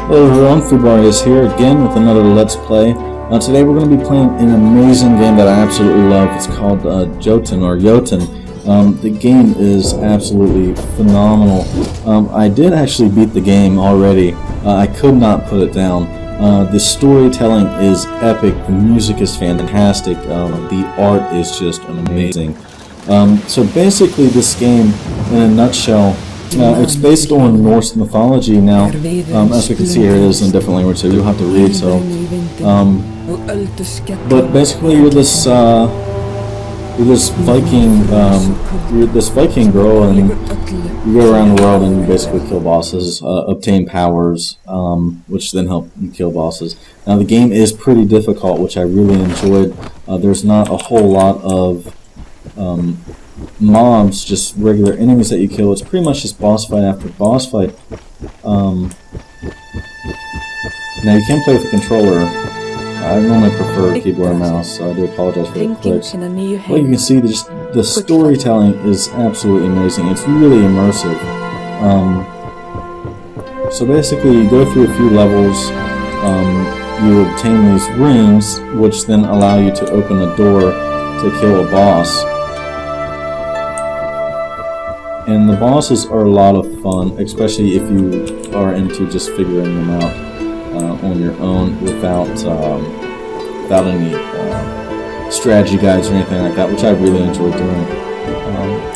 Hello everyone, Fubar is here again with another Let's Play. Today we're going to be playing an amazing game that I absolutely love. It's called Jotun or Jotun. The game is absolutely phenomenal. I did actually beat the game already. I could not put it down. The storytelling is epic, the music is fantastic, the art is just amazing. So basically this game, in a nutshell, it's based on Norse mythology. Now, as we can see here, it is in a different language, so you'll have to read. So, but basically, you're this Viking girl, and you go around the world and you basically kill bosses, obtain powers, which then help you kill bosses. Now, the game is pretty difficult, which I really enjoyed. There's not a whole lot of mobs, just regular enemies that you kill. It's pretty much just boss fight after boss fight. Now you can play with a controller. I normally prefer keyboard and mouse, so I do apologize for the clicks. Well, you can see the storytelling is absolutely amazing. It's really immersive. So basically you go through a few levels, you obtain these rings, which then allow you to open a door to kill a boss. And the bosses are a lot of fun, especially if you are into just figuring them out on your own without any strategy guides or anything like that, which I really enjoy doing.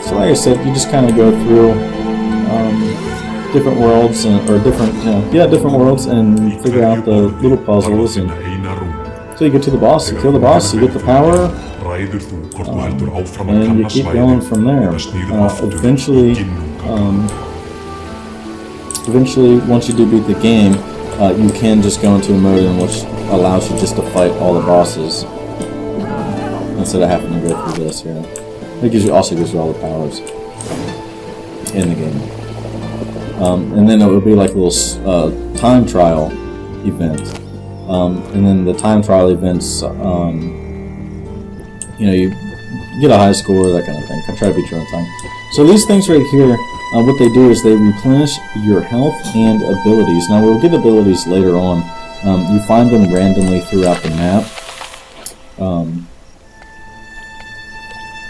So like I said, you just kind of go through different worlds different worlds and figure out the little puzzles, and so you get to the boss, you kill the boss, you get the power. And you keep going from there. Eventually, once you do beat the game, you can just go into a mode in which allows you just to fight all the bosses instead of having to go through this here. It also gives you all the powers in the game. And then it would be like a little time trial event. And then the time trial events, you get a high score, that kind of thing. Try to beat your own time. So these things right here, what they do is they replenish your health and abilities. Now we'll get abilities later on. You find them randomly throughout the map.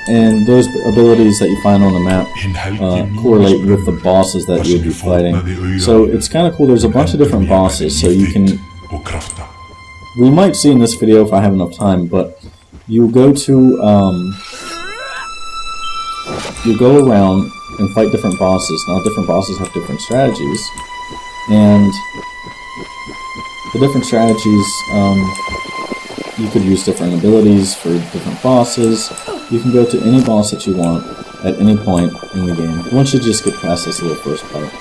And those abilities that you find on the map correlate with the bosses that you'll be fighting. So it's kind of cool. There's a bunch of different bosses, so you can... We might see in this video if I have enough time, but you go around and fight different bosses. Now, different bosses have different strategies, and the different strategies, you could use different abilities for different bosses. You can go to any boss that you want at any point in the game, once you just get past this little first part.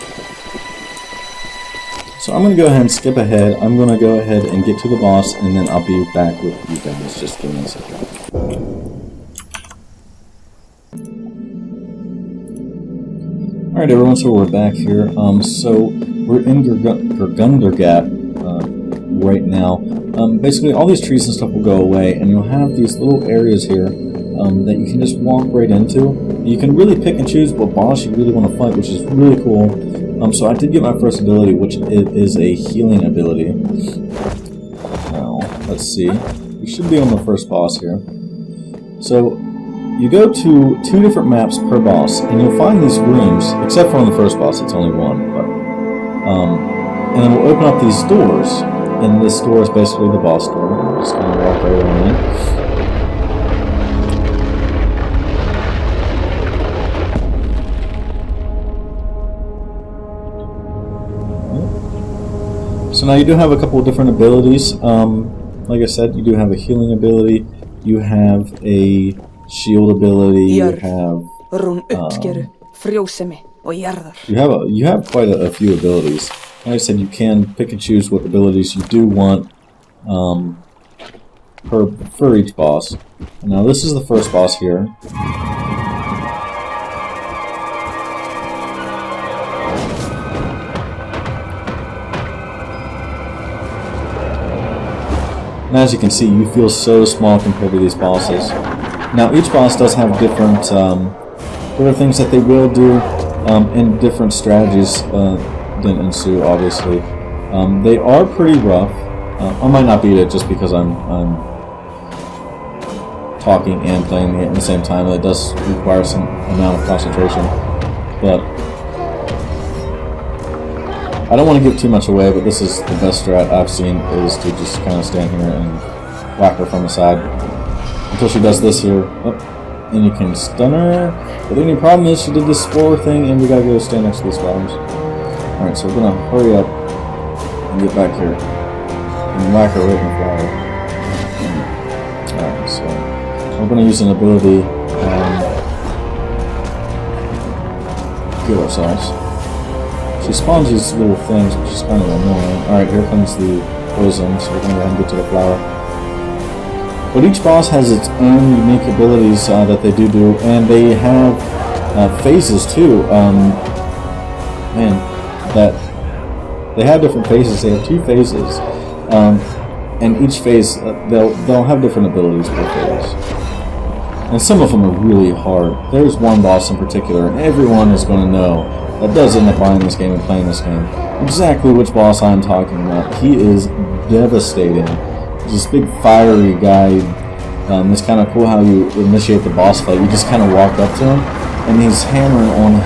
So I'm going to go ahead and skip ahead. I'm going to go ahead and get to the boss, and then I'll be back with you guys. Just give me a second. Alright everyone, so we're back here. So we're in Gurgundergat right now. Basically all these trees and stuff will go away, and you'll have these little areas here that you can just walk right into. You can really pick and choose what boss you really want to fight, which is really cool. So I did get my first ability, which is a healing ability. Now, let's see. We should be on the first boss here. So, you go to 2 different maps per boss, and you'll find these rooms, except for on the first boss, it's only one. But, and then we'll open up these doors, and this door is basically the boss door. I'm just going to walk right on in. So now you do have a couple of different abilities. Like I said, you do have a healing ability, you have a shield ability, you have quite a few abilities. Like I said, you can pick and choose what abilities you do want for each boss. Now this is the first boss here. And as you can see, you feel so small compared to these bosses. Now, each boss does have different things that they will do, and different strategies then ensue, obviously. They are pretty rough. I might not beat it just because I'm talking and playing it at the same time. It does require some amount of concentration, but I don't want to give too much away. But this is the best strat I've seen, is to just kind of stand here and whack her from the side until she does this here. Oh, and you can stun her. But the only problem is she did this spore thing, and we gotta go stand next to these flowers. All right, so we're gonna hurry up and get back here and whack her right in the flower. Alright, so we're going to use an ability heal ourselves. She spawns these little things, which is kind of annoying. Alright, here comes the poison, so we're going to go ahead and get to the flower. But each boss has its own unique abilities that they do, and they have phases too. They have different phases. They have 2 phases, and each phase they'll have different abilities per phase. And some of them are really hard. There's one boss in particular, and everyone is going to know that does end up buying this game and playing this game exactly which boss I'm talking about. He is devastating. He's this big fiery guy. It's kind of cool how you initiate the boss fight. You just kind of walk up to him, and he's hammering on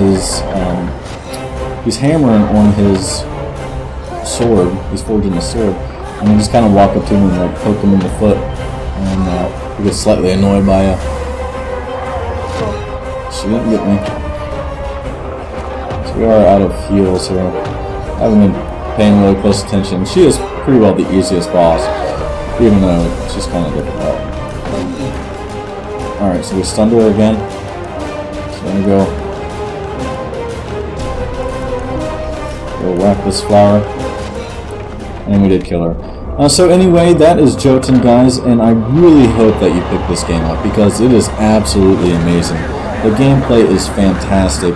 his sword. He's forging a sword, and you just kind of walk up to him and like poke him in the foot, and he gets slightly annoyed by you. She didn't get me. So we are out of heals here. I haven't been paying really close attention. She is pretty well the easiest boss, even though she's kind of difficult. Alright, so we stunned her again. So I'm gonna go whack this flower. And we did kill her. So anyway, that is Jotun, guys, and I really hope that you pick this game up because it is absolutely amazing. The gameplay is fantastic.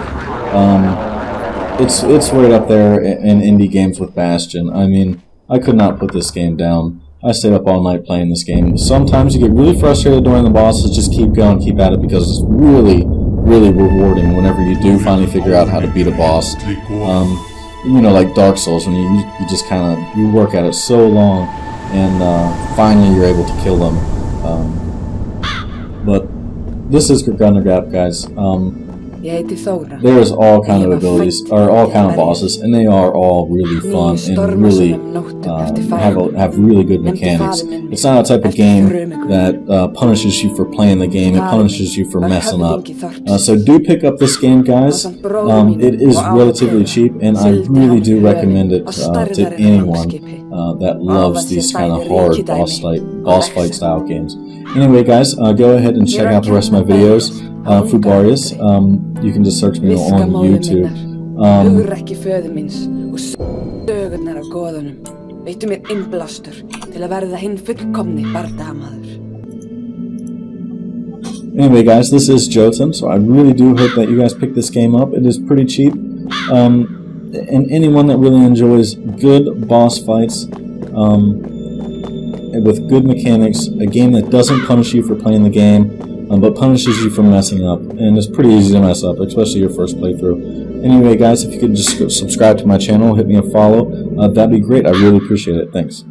It's right up there in indie games with Bastion. I mean, I could not put this game down. I stayed up all night playing this game. Sometimes you get really frustrated during the bosses. Just keep going, keep at it, because it's really, really rewarding whenever you do finally figure out how to beat a boss. You know, like Dark Souls, when you just kind of, you work at it so long, and finally you're able to kill them. But this is Gap, guys. There is all kind of abilities, or all kind of bosses, and they are all really fun and really have really good mechanics. It's not a type of game that punishes you for playing the game. It punishes you for messing up. So do pick up this game, guys. It is relatively cheap, and I really do recommend it to anyone that loves these kind of hard boss fight style games. Anyway, guys, go ahead and check out the rest of my videos. Fubarius. You can just search me on YouTube. Anyway, guys, this is Jotun, so I really do hope that you guys pick this game up. It is pretty cheap, and anyone that really enjoys good boss fights with good mechanics, a game that doesn't punish you for playing the game, but punishes you for messing up, and it's pretty easy to mess up, especially your first playthrough. Anyway, guys, if you could just subscribe to my channel, hit me a follow, that'd be great. I really appreciate it. Thanks.